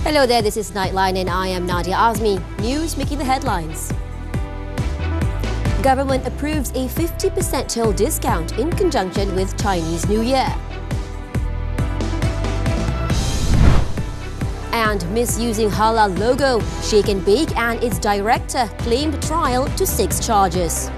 Hello there, this is Nightline and I am Nadia. Azmi. News making the headlines. Government approves a 50% toll discount in conjunction with Chinese New Year. And misusing Halal logo, Shake and Bake and its director claimed trial to 6 charges.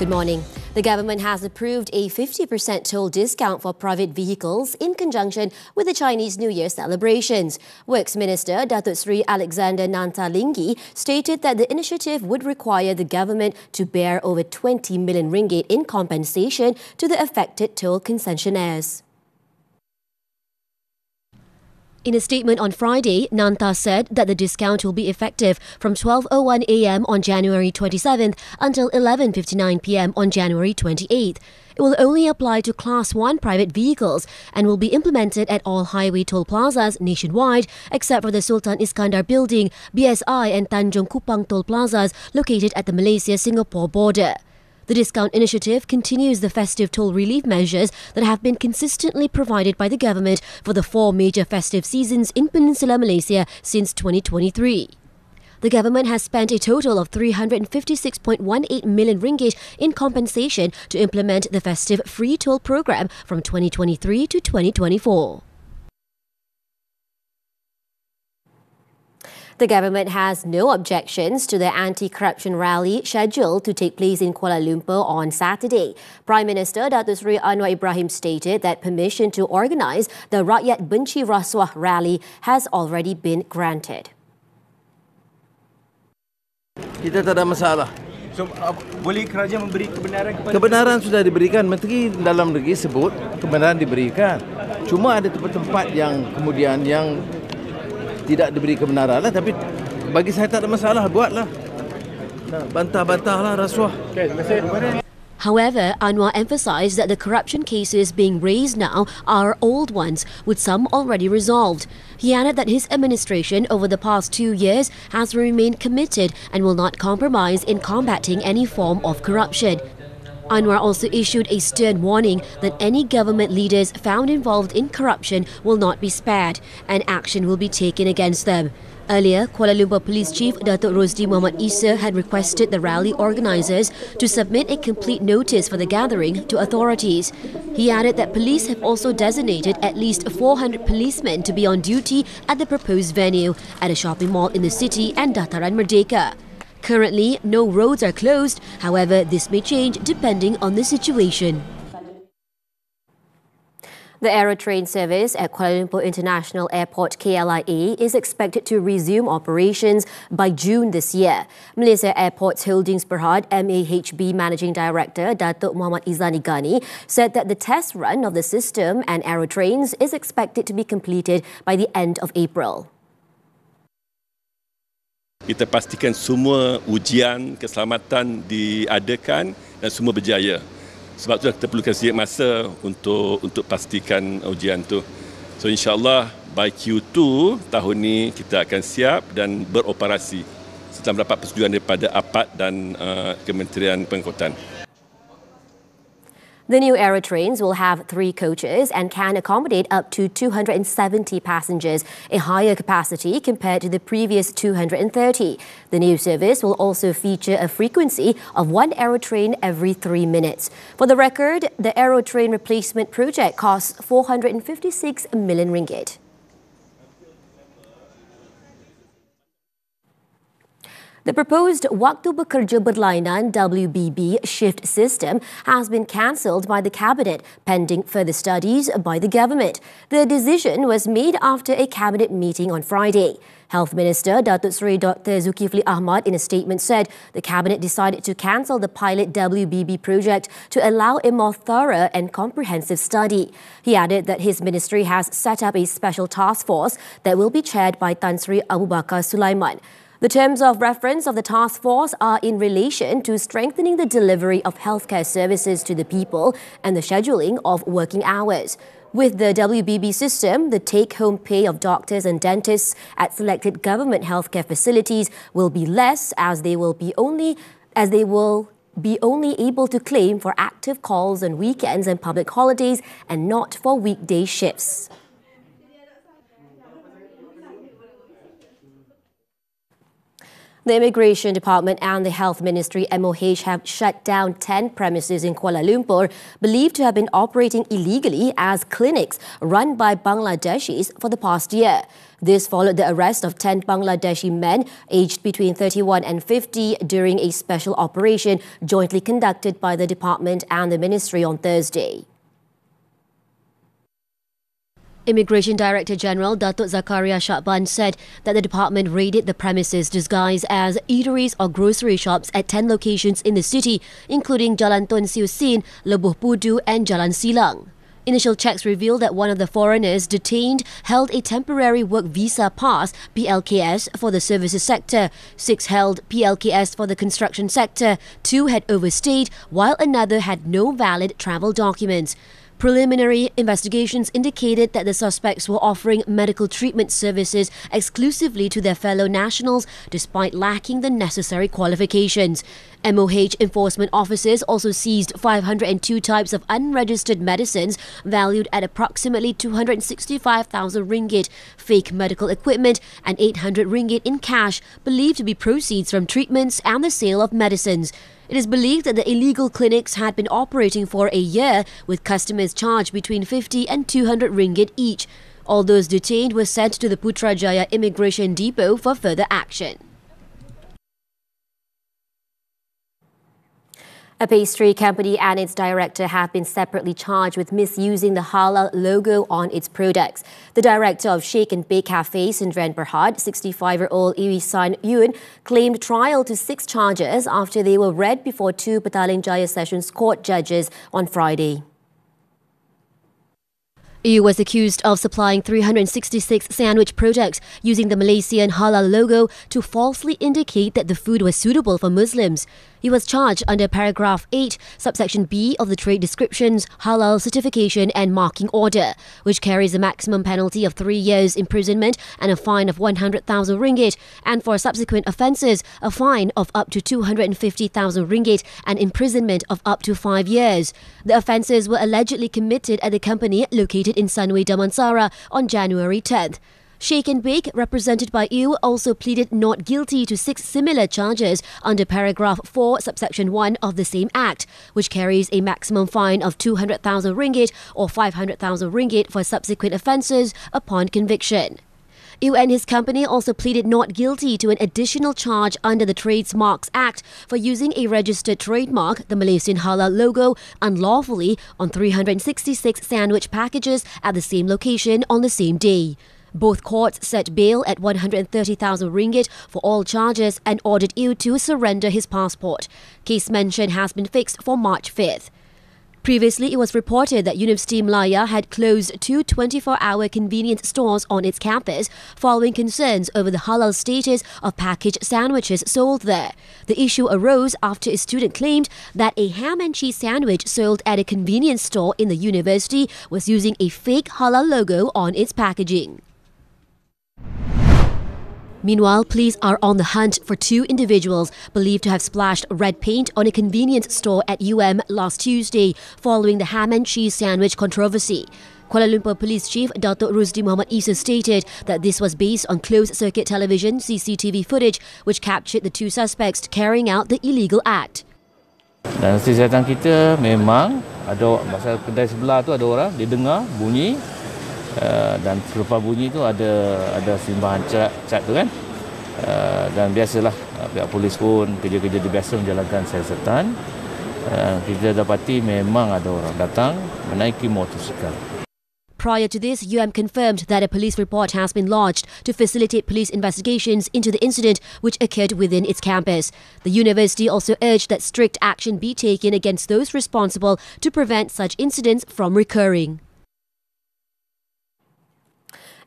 Good morning. The government has approved a 50% toll discount for private vehicles in conjunction with the Chinese New Year celebrations. Works Minister Datuk Sri Alexander Nantalinggi stated that the initiative would require the government to bear over 20 million ringgit in compensation to the affected toll concessionaires. In a statement on Friday, Nanta said that the discount will be effective from 12:01 a.m. on January 27th until 11:59 p.m. on January 28th. It will only apply to Class 1 private vehicles and will be implemented at all highway toll plazas nationwide except for the Sultan Iskandar Building, BSI and Tanjung Kupang toll plazas located at the Malaysia-Singapore border. The discount initiative continues the festive toll relief measures that have been consistently provided by the government for the 4 major festive seasons in Peninsular Malaysia since 2023. The government has spent a total of 356.18 million ringgit in compensation to implement the festive free toll program from 2023 to 2024. The government has no objections to the anti-corruption rally scheduled to take place in Kuala Lumpur on Saturday. Prime Minister Datuk Sri Anwar Ibrahim stated that permission to organise the Rakyat Benci Rasuah rally has already been granted. Kita tak ada masalah. So, boleh kerajaan memberi kebenaran kepada... Kebenaran sudah diberikan. Menteri Dalam Negeri sebut kebenaran diberikan. Cuma ada tempat-tempat yang kemudian yang tidak diberi kebenaran lah, tapi bagi saya tak ada masalah, buatlah. Bantah-bantahlah rasuah. Okay, terima kasih. However, Anwar emphasised that the corruption cases being raised now are old ones, with some already resolved. He added that his administration over the past 2 years has remained committed and will not compromise in combating any form of corruption. Anwar also issued a stern warning that any government leaders found involved in corruption will not be spared and action will be taken against them. Earlier, Kuala Lumpur Police Chief Datuk Rosdi Muhammad Isa had requested the rally organisers to submit a complete notice for the gathering to authorities. He added that police have also designated at least 400 policemen to be on duty at the proposed venue at a shopping mall in the city and Dataran Merdeka. Currently, no roads are closed. However, this may change depending on the situation. The Aerotrain service at Kuala Lumpur International Airport KLIA is expected to resume operations by June this year. Malaysia Airports Holdings Berhad MAHB Managing Director Datuk Muhammad Izani Ghani said that the test run of the system and Aerotrains is expected to be completed by the end of April. Kita pastikan semua ujian keselamatan diadakan dan semua berjaya. Sebab itu kita perlukan sedikit masa untuk pastikan ujian itu. So insyaAllah by Q2 tahun ini kita akan siap dan beroperasi setelah mendapat persetujuan daripada APAD dan Kementerian Pengangkutan. The new Aerotrains will have 3 coaches and can accommodate up to 270 passengers, a higher capacity compared to the previous 230. The new service will also feature a frequency of 1 Aerotrain every 3 minutes. For the record, the Aerotrain replacement project costs 456 million ringgit. The proposed Waktu Bekerja Berlainan WBB shift system has been cancelled by the Cabinet pending further studies by the government. The decision was made after a Cabinet meeting on Friday. Health Minister Datuk Seri Dr. Zulkifli Ahmad in a statement said the Cabinet decided to cancel the pilot WBB project to allow a more thorough and comprehensive study. He added that his ministry has set up a special task force that will be chaired by Tan Sri Abu Bakar Sulaiman. The terms of reference of the task force are in relation to strengthening the delivery of healthcare services to the people and the scheduling of working hours. With the WBB system, the take-home pay of doctors and dentists at selected government healthcare facilities will be less as they will be only able to claim for active calls on weekends and public holidays and not for weekday shifts. The Immigration Department and the Health Ministry MOH have shut down 10 premises in Kuala Lumpur believed to have been operating illegally as clinics run by Bangladeshis for the past year. This followed the arrest of 10 Bangladeshi men aged between 31 and 50 during a special operation jointly conducted by the department and the ministry on Thursday. Immigration Director General Datuk Zakaria Shakban said that the department raided the premises disguised as eateries or grocery shops at 10 locations in the city, including Jalan Tun Siu Sin, Lebuh Pudu and Jalan Silang. Initial checks revealed that one of the foreigners detained held a temporary work visa pass (PLKS) for the services sector. 6 held PLKS for the construction sector. 2 had overstayed, while another had no valid travel documents. Preliminary investigations indicated that the suspects were offering medical treatment services exclusively to their fellow nationals despite lacking the necessary qualifications. MOH enforcement officers also seized 502 types of unregistered medicines valued at approximately 265,000 ringgit, fake medical equipment and 800 ringgit in cash believed to be proceeds from treatments and the sale of medicines. It is believed that the illegal clinics had been operating for a year, with customers charged between 50 and 200 ringgit each. All those detained were sent to the Putrajaya Immigration Depot for further action. A pastry company and its director have been separately charged with misusing the Halal logo on its products. The director of Shake and Bake Cafe, Sindren Berhad, 65-year-old Irisan Yun, claimed trial to 6 charges after they were read before 2 Petaling Jaya Sessions Court judges on Friday. Yu was accused of supplying 366 sandwich products using the Malaysian Halal logo to falsely indicate that the food was suitable for Muslims. He was charged under paragraph 8, subsection B of the Trade Descriptions, Halal Certification and Marking Order, which carries a maximum penalty of 3 years imprisonment and a fine of 100,000 ringgit, and for subsequent offences, a fine of up to 250,000 ringgit and imprisonment of up to 5 years. The offences were allegedly committed at the company located in Sunway Damansara on January 10th. Shake and Bake, represented by Yu, also pleaded not guilty to 6 similar charges under paragraph 4, subsection 1 of the same act, which carries a maximum fine of 200,000 ringgit or 500,000 ringgit for subsequent offences upon conviction. Yu and his company also pleaded not guilty to an additional charge under the Trademarks Act for using a registered trademark, the Malaysian Halal logo, unlawfully on 366 sandwich packages at the same location on the same day. Both courts set bail at 130,000 ringgit for all charges and ordered Yu to surrender his passport. Case mention has been fixed for March 5th. Previously, it was reported that Universiti Malaya had closed 2 24-hour convenience stores on its campus following concerns over the halal status of packaged sandwiches sold there. The issue arose after a student claimed that a ham and cheese sandwich sold at a convenience store in the university was using a fake halal logo on its packaging. Meanwhile, police are on the hunt for 2 individuals believed to have splashed red paint on a convenience store at UM last Tuesday following the ham and cheese sandwich controversy. Kuala Lumpur Police Chief Datuk Rusdi Muhammad Isa stated that this was based on closed-circuit television CCTV footage which captured the 2 suspects carrying out the illegal act. Dan siasatan kita memang ada masa kedai sebelah tu ada orang dia dengar bunyi. Dan selepas bunyi tu ada simbahan cat tu kan, dan biasalah pihak polis pun kerja-kerja dia biasa menjalankan siasatan. Kita dapati memang ada orang datang menaiki motosikal. Prior to this, UM confirmed that a police report has been lodged to facilitate police investigations into the incident which occurred within its campus. The university also urged that strict action be taken against those responsible to prevent such incidents from recurring.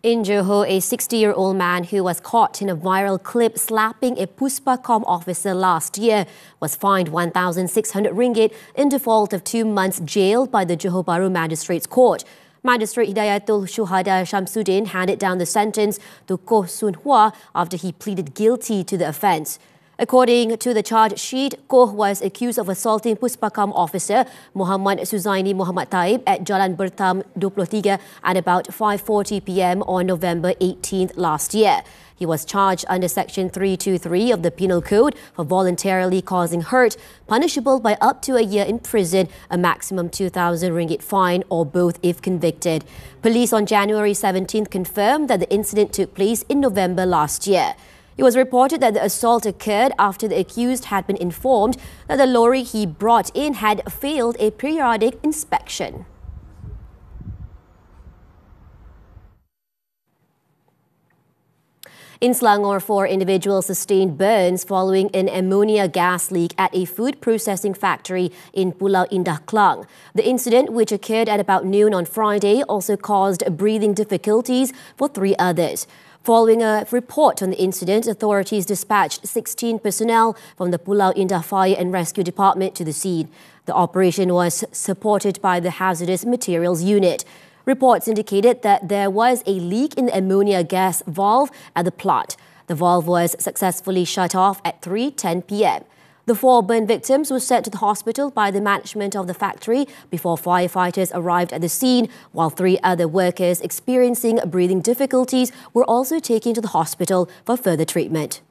In Johor, a 60-year-old man who was caught in a viral clip slapping a Puspacom officer last year was fined 1,600 ringgit in default of 2 months jail by the Johor Bahru Magistrates Court. Magistrate Hidayatul Shuhada Shamsuddin handed down the sentence to Koh Sun Hua after he pleaded guilty to the offence. According to the charge sheet, Koh was accused of assaulting Puspakam officer Muhammad Suzaini Muhammad Taib at Jalan Bertam 23 at about 5:40 p.m. on November 18th last year. He was charged under Section 323 of the Penal Code for voluntarily causing hurt, punishable by up to a year in prison, a maximum 2,000 ringgit fine, or both if convicted. Police on January 17th confirmed that the incident took place in November last year. It was reported that the assault occurred after the accused had been informed that the lorry he brought in had failed a periodic inspection. In Selangor, 4 individuals sustained burns following an ammonia gas leak at a food processing factory in Pulau Indah, Klang. The incident, which occurred at about noon on Friday, also caused breathing difficulties for 3 others. Following a report on the incident, authorities dispatched 16 personnel from the Pulau Indah Fire and Rescue Department to the scene. The operation was supported by the Hazardous Materials Unit. Reports indicated that there was a leak in the ammonia gas valve at the plant. The valve was successfully shut off at 3:10 p.m. The 4 burn victims were sent to the hospital by the management of the factory before firefighters arrived at the scene, while 3 other workers experiencing breathing difficulties were also taken to the hospital for further treatment.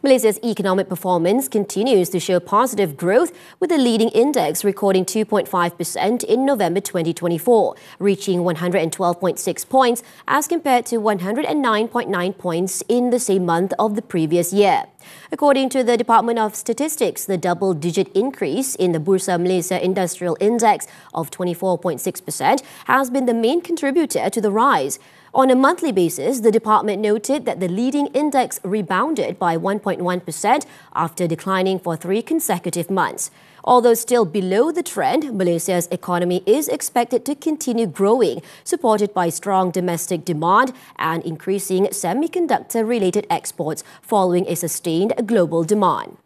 Malaysia's economic performance continues to show positive growth, with the leading index recording 2.5% in November 2024, reaching 112.6 points as compared to 109.9 points in the same month of the previous year. According to the Department of Statistics, the double-digit increase in the Bursa Malaysia Industrial Index of 24.6% has been the main contributor to the rise. On a monthly basis, the department noted that the leading index rebounded by 1.1% after declining for 3 consecutive months. Although still below the trend, Malaysia's economy is expected to continue growing, supported by strong domestic demand and increasing semiconductor-related exports following a sustained global demand.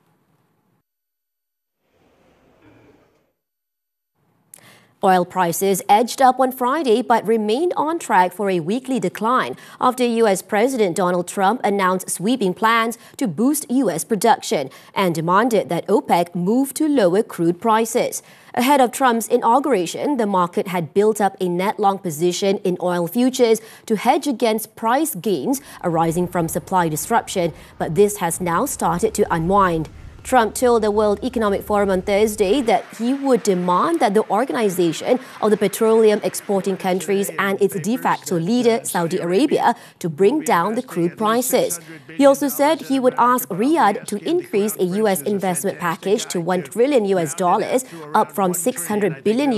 Oil prices edged up on Friday but remained on track for a weekly decline after US President Donald Trump announced sweeping plans to boost US production and demanded that OPEC move to lower crude prices. Ahead of Trump's inauguration, the market had built up a net long position in oil futures to hedge against price gains arising from supply disruption, but this has now started to unwind. Trump told the World Economic Forum on Thursday that he would demand that the Organization of the Petroleum Exporting Countries and its de facto leader, Saudi Arabia, to bring down the crude prices. He also said he would ask Riyadh to increase a US investment package to $1 trillion, up from $600 billion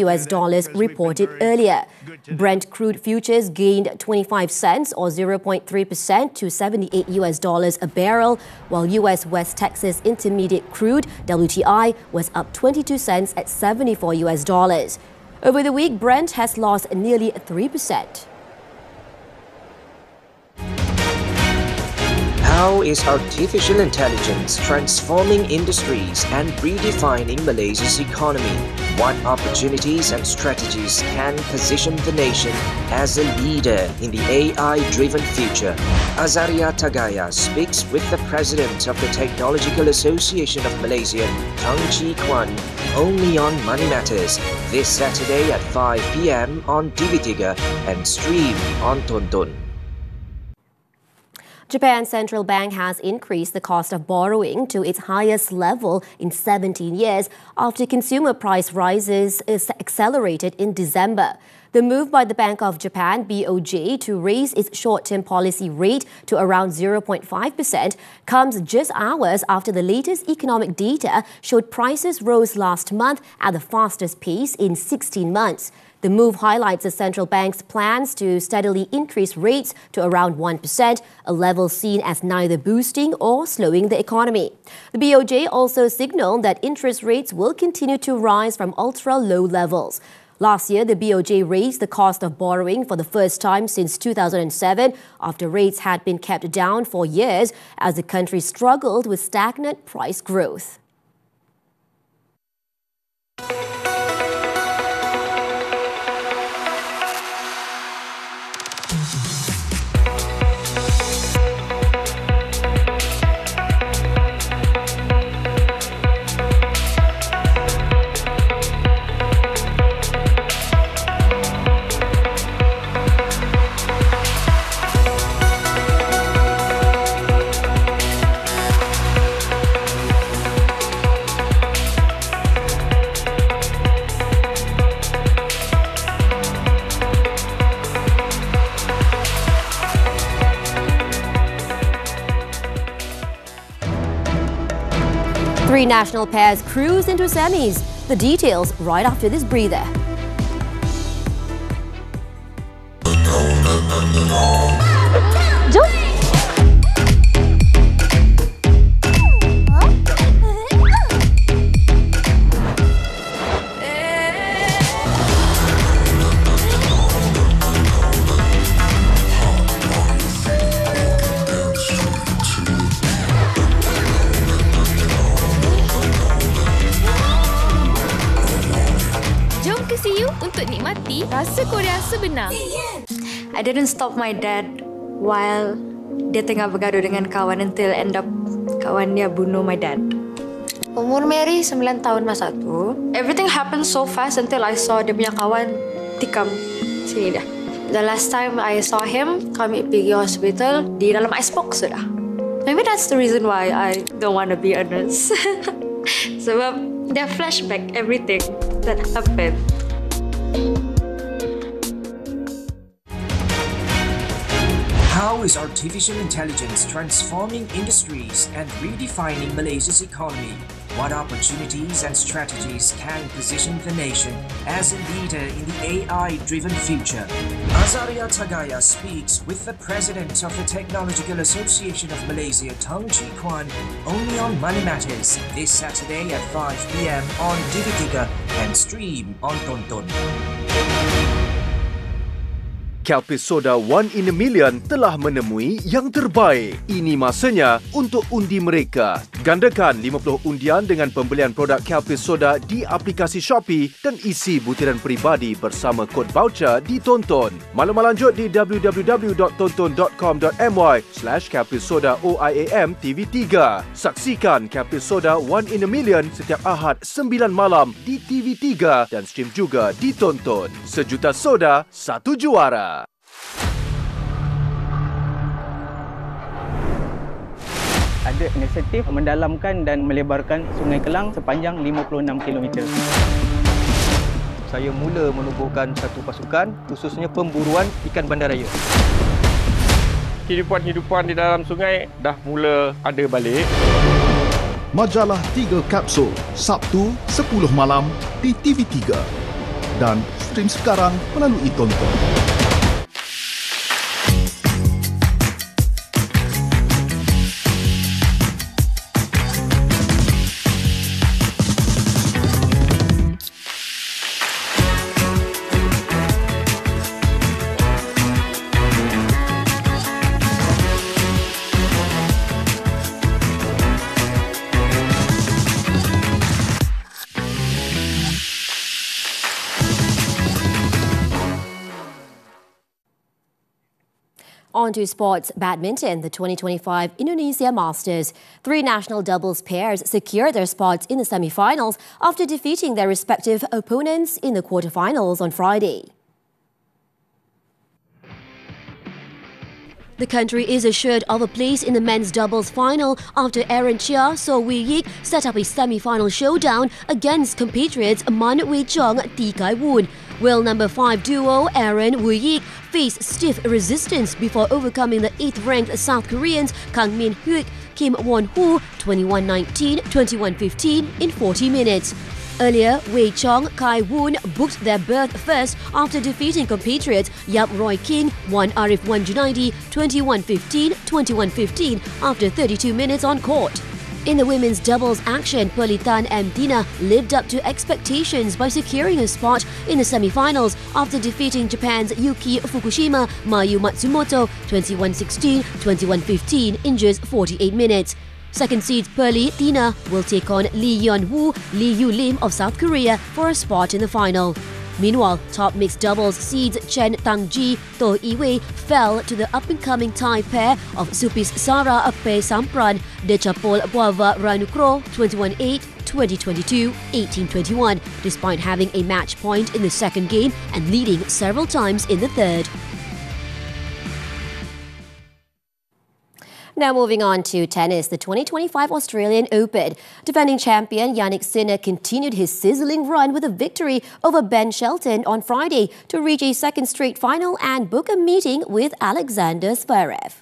reported earlier. Brent crude futures gained 25 cents or 0.3% to $78 a barrel, while US West Texas Intermediate crude WTI was up 22 cents at $74. Over the week, Brent has lost nearly 3%. How is artificial intelligence transforming industries and redefining Malaysia's economy? What opportunities and strategies can position the nation as a leader in the AI-driven future? Azaria Tagaya speaks with the President of the Technological Association of Malaysia, Tang Chi Kwan, only on Money Matters, this Saturday at 5 p.m. on TV3 and stream on Tonton. Japan's central bank has increased the cost of borrowing to its highest level in 17 years after consumer price rises accelerated in December. The move by the Bank of Japan, BOJ, to raise its short-term policy rate to around 0.5% comes just hours after the latest economic data showed prices rose last month at the fastest pace in 16 months. The move highlights the central bank's plans to steadily increase rates to around 1%, a level seen as neither boosting or slowing the economy. The BOJ also signaled that interest rates will continue to rise from ultra-low levels. Last year, the BOJ raised the cost of borrowing for the first time since 2007 after rates had been kept down for years as the country struggled with stagnant price growth. Three national pairs cruise into semis. The details right after this breather. Jom. Untuk nikmati rasa Korea sebenar. I didn't stop my dad while dia tengah bergaduh dengan kawan until end up kawan dia bunuh my dad. Umur Mary 9 tahun masa tu. Everything happened so fast until I saw dia punya kawan tikam sini dia. The last time I saw him, kami pergi hospital di dalam icebox sudah. Maybe that's the reason why I don't want to be a nurse. Sebab dia flashback everything that happened. How is artificial intelligence transforming industries and redefining Malaysia's economy? What opportunities and strategies can position the nation as a leader in the AI-driven future? Azaria Tagaya speaks with the President of the Technological Association of Malaysia, Tang Chi Kwan, only on Money Matters this Saturday at 5 p.m. on TV3 and stream on Tonton. Kelpis Soda One in a Million telah menemui yang terbaik. Ini masanya untuk undi mereka. Gandakan 50 undian dengan pembelian produk Kelpis Soda di aplikasi Shopee dan isi butiran peribadi bersama kod voucher di Tonton. Maklumat lanjut di www.tonton.com.my/Kelpis Soda OIAM TV3. Saksikan Kelpis Soda One in a Million setiap Ahad 9 malam di TV3 dan stream juga di Tonton. Sejuta soda, satu juara. Ada inisiatif mendalamkan dan melebarkan Sungai Kelang sepanjang 56 km. Saya mula menubuhkan satu pasukan khususnya pemburuan ikan bandaraya. Kehidupan di dalam sungai dah mula ada balik. Majalah 3 Kapsul, Sabtu 10 malam di TV3 dan stream sekarang melalui Tonton. On to sports badminton, the 2025 Indonesia Masters. Three national doubles pairs secured their spots in the semi-finals after defeating their respective opponents in the quarter-finals on Friday. The country is assured of a place in the men's doubles final after Aaron Chia So Wee Yik set up a semi-final showdown against compatriots Man Wei Chong Ti Kai Woon. World number 5 duo Aaron Wee Yik faced stiff resistance before overcoming the 8th-ranked South Koreans Kang Min Hyuk, Kim Won Hoo 21-19, 21-15 in 40 minutes. Earlier, Wei Chong Kai Woon booked their berth first after defeating compatriots Yap Roy King, Wan Arif Wan Junaidi 21-15, 21-15 after 32 minutes on court. In the women's doubles action, Buletin and Tina lived up to expectations by securing a spot in the semi-finals after defeating Japan's Yuki Fukushima Mayu Matsumoto 21-16, 21-15 in just 48 minutes. Second seeds Pearly Tina will take on Lee Yeon-woo, Lee Yu-lim of South Korea for a spot in the final. Meanwhile, top mixed doubles seeds Chen Tang-ji, To Iwei fell to the up-and-coming Thai pair of Supis Sara Ape Sampran, Dechapol Boava Ranukro 21-8, 2022, 18-21, despite having a match point in the second game and leading several times in the third. Now moving on to tennis, the 2025 Australian Open. Defending champion Jannik Sinner continued his sizzling run with a victory over Ben Shelton on Friday to reach a second straight final and book a meeting with Alexander Zverev.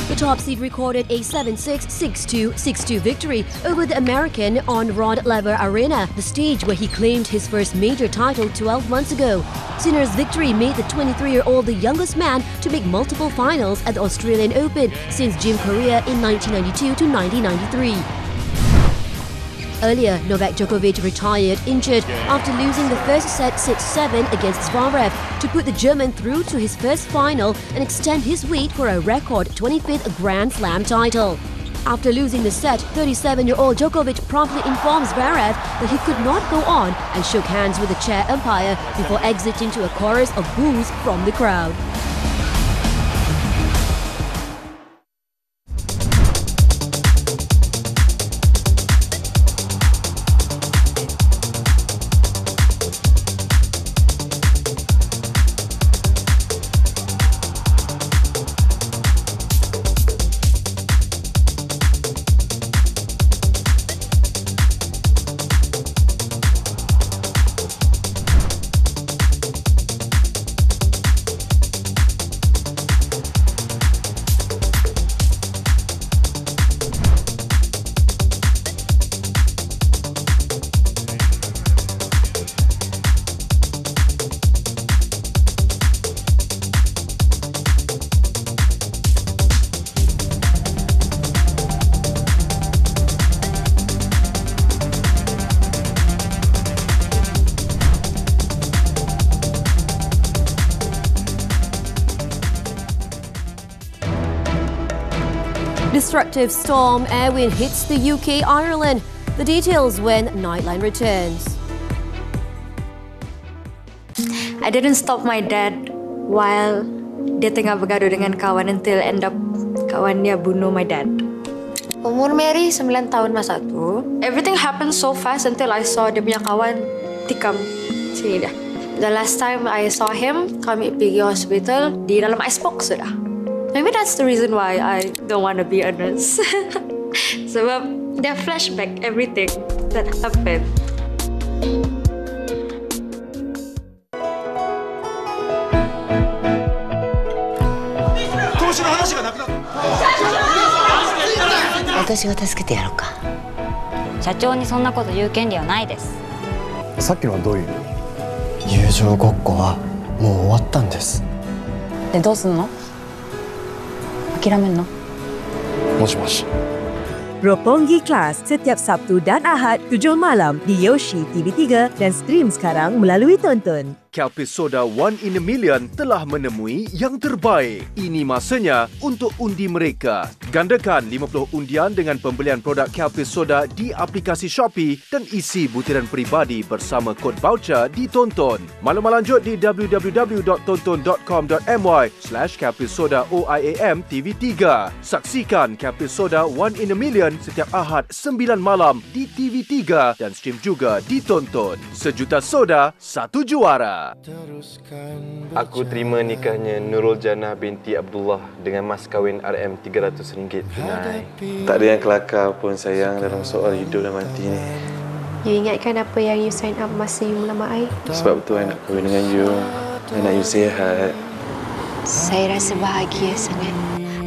The top seed recorded a 7-6, 6-2, 6-2 victory over the American on Rod Laver Arena, the stage where he claimed his first major title 12 months ago. Sinner's victory made the 23-year-old the youngest man to make multiple finals at the Australian Open since Jim Corea in 1992 to 1993. Earlier, Novak Djokovic retired injured after losing the first set 6-7 against Zverev to put the German through to his first final and extend his wait for a record 25th Grand Slam title. After losing the set, 37-year-old Djokovic promptly informed Zverev that he could not go on and shook hands with the chair umpire before exiting to a chorus of boos from the crowd. Destructive storm Airwind hits the UK, Ireland. The details when Nightline returns. I didn't stop my dad while dia tengah bergaduh dengan kawan until end up kawan dia bunuh my dad. Umur Mary 9 tahun masa tu. Everything happened so fast until I saw dia punya kawan tikam sini dia. The last time I saw him, kami pergi hospital di dalam icebox sudah. Maybe that's the reason why I don't want to be a nurse. Sebab dia flashback everything that happened.私が助けてやろうか。社長にそんなこと言う権利はないです。さっきのはどういう意味？友情ごっこはもう終わったんです。でどうすんの？諦めんの？もしもし。Roppongi Kelas setiap Sabtu dan Ahad 7 malam di Yoshi TV3 dan stream sekarang melalui Tonton. Kelpis Soda One in a Million telah menemui yang terbaik. Ini masanya untuk undi mereka. Gandakan 50 undian dengan pembelian produk Kelpis Soda di aplikasi Shopee dan isi butiran peribadi bersama kod voucher di Tonton. Maklumat lanjut di www.tonton.com.my/Kelpis Soda OIAM TV3. Saksikan Kelpis Soda One in a Million setiap Ahad 9 malam di TV3 dan stream juga di Tonton. Sejuta soda, satu juara. Aku terima nikahnya Nurul Jannah binti Abdullah dengan mas kahwin RM300 tunai. Tak ada yang kelakar pun sayang dalam soal hidup dan mati ni. You ingatkan apa yang you sign up masa you melamar I? Sebab tu I nak kahwin dengan you. I nak you sihat. Saya rasa bahagia sangat.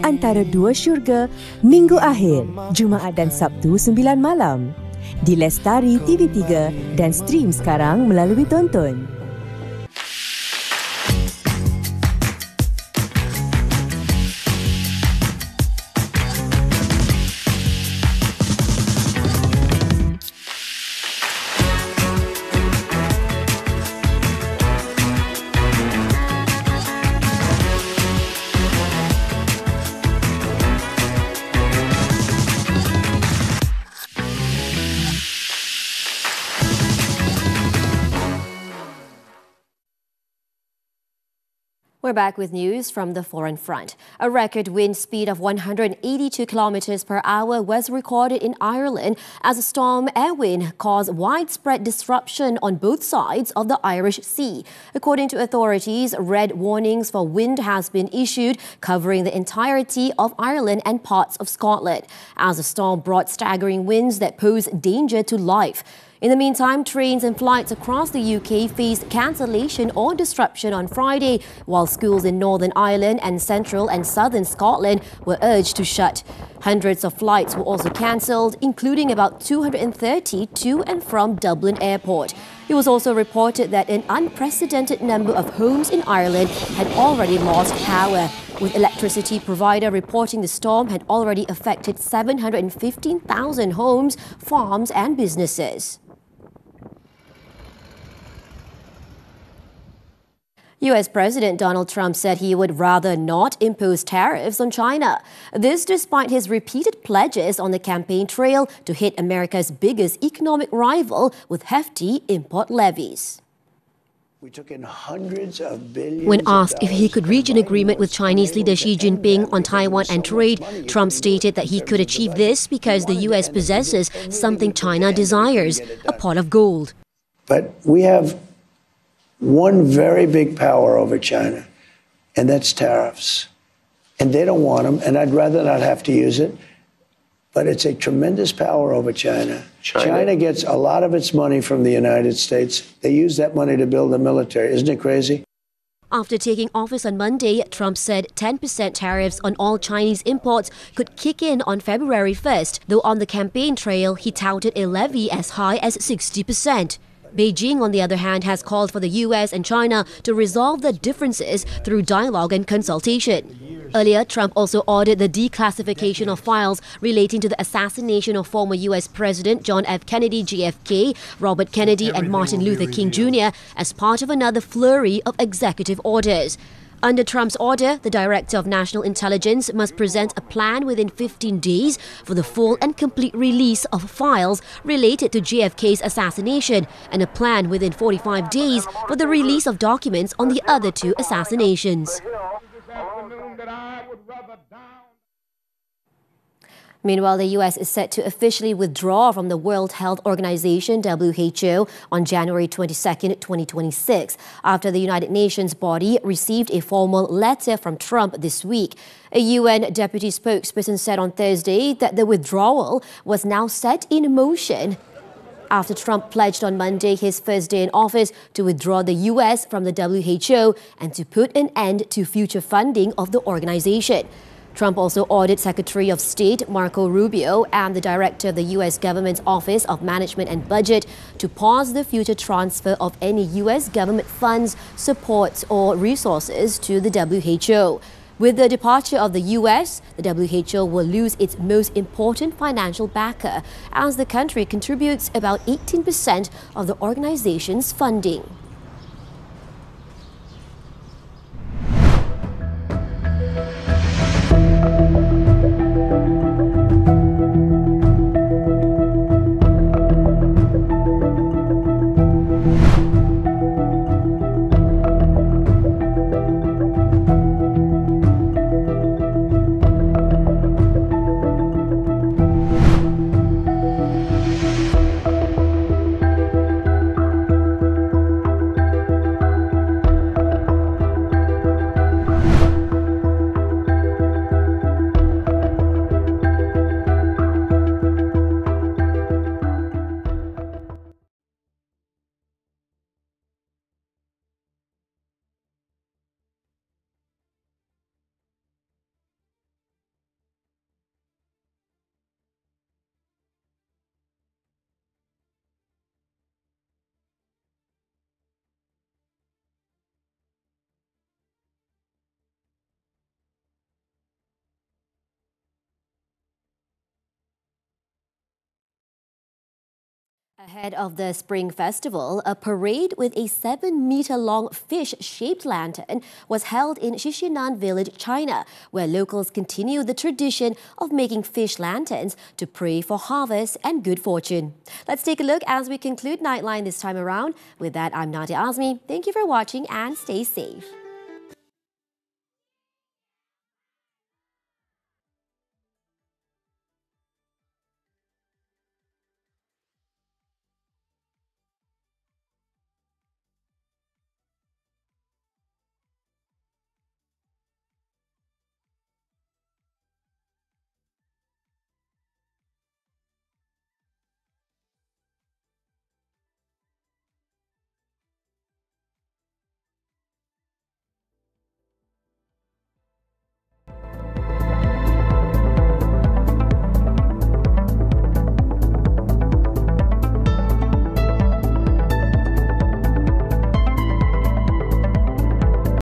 Antara Dua Syurga, Minggu Akhir, Jumaat dan Sabtu 9 malam. Di Lestari TV3 dan stream sekarang melalui Tonton. We're back with news from the foreign front. A record wind speed of 182 kilometers per hour was recorded in Ireland as a storm Eowyn caused widespread disruption on both sides of the Irish Sea. According to authorities, red warnings for wind has been issued covering the entirety of Ireland and parts of Scotland, as the storm brought staggering winds that pose danger to life. In the meantime, trains and flights across the UK faced cancellation or disruption on Friday, while schools in Northern Ireland and central and southern Scotland were urged to shut. Hundreds of flights were also cancelled, including about 230 to and from Dublin Airport. It was also reported that an unprecedented number of homes in Ireland had already lost power, with electricity provider reporting the storm had already affected 715,000 homes, farms and businesses. US President Donald Trump said he would rather not impose tariffs on China. This despite his repeated pledges on the campaign trail to hit America's biggest economic rival with hefty import levies. We took in hundreds of billions. When asked if he could reach an agreement with Chinese leader Xi Jinping on Taiwan and trade, Trump stated that he could achieve this because the US possesses something China desires, a pot of gold. But we have one very big power over China, and that's tariffs. And they don't want them, and I'd rather not have to use it. But it's a tremendous power over China. China gets a lot of its money from the United States. They use that money to build the military. Isn't it crazy? After taking office on Monday, Trump said 10% tariffs on all Chinese imports could kick in on February 1st, though on the campaign trail, he touted a levy as high as 60%. Beijing, on the other hand, has called for the US and China to resolve their differences through dialogue and consultation. Earlier, Trump also ordered the declassification of files relating to the assassination of former US President John F. Kennedy, JFK, Robert Kennedy and Martin Luther King Jr. as part of another flurry of executive orders. Under Trump's order, the Director of National Intelligence must present a plan within 15 days for the full and complete release of files related to JFK's assassination and a plan within 45 days for the release of documents on the other two assassinations. Meanwhile, the US is set to officially withdraw from the World Health Organization, WHO, on January 22, 2026, after the United Nations body received a formal letter from Trump this week. A UN deputy spokesperson said on Thursday that the withdrawal was now set in motion after Trump pledged on Monday, his first day in office, to withdraw the US from the WHO and to put an end to future funding of the organization. Trump also ordered Secretary of State Marco Rubio and the Director of the U.S. Government's Office of Management and Budget to pause the future transfer of any U.S. government funds, support or resources to the WHO. With the departure of the U.S., the WHO will lose its most important financial backer, as the country contributes about 18% of the organization's funding. Ahead of the Spring Festival, a parade with a 7-meter-long fish-shaped lantern was held in Shishinan Village, China, where locals continue the tradition of making fish lanterns to pray for harvest and good fortune. Let's take a look as we conclude Nightline this time around. With that, I'm Nadia Azmi. Thank you for watching and stay safe.